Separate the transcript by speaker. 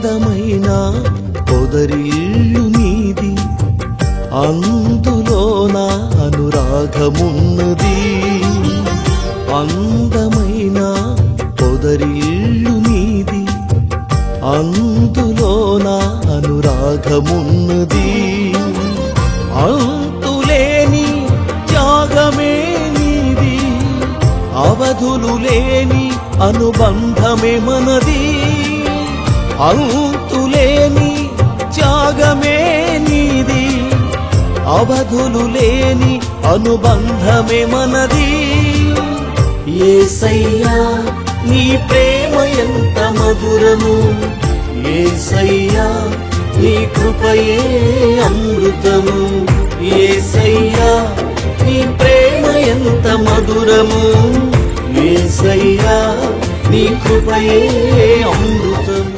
Speaker 1: అందమైన పొదరిల్లు నీది, అందులోన అనురాగమున్నది. అందమైన పొదరిల్లు నీది, అందులోన అనురాగమున్నది. అంతులేని త్యాగమే నీది, అవధులు లేని అనుబంధమే మనది. అంతులేని త్యాగమే నీది, అవధులు లేని అనుబంధమే మనది. యేసయ్యా నీ ప్రేమ ఎంత మధురము, యేసయ్యా నీ కృపయే అమృతము. యేసయ్యా నీ ప్రేమ ఎంత మధురము, యేసయ్యా నీ కృపయే అమృతము.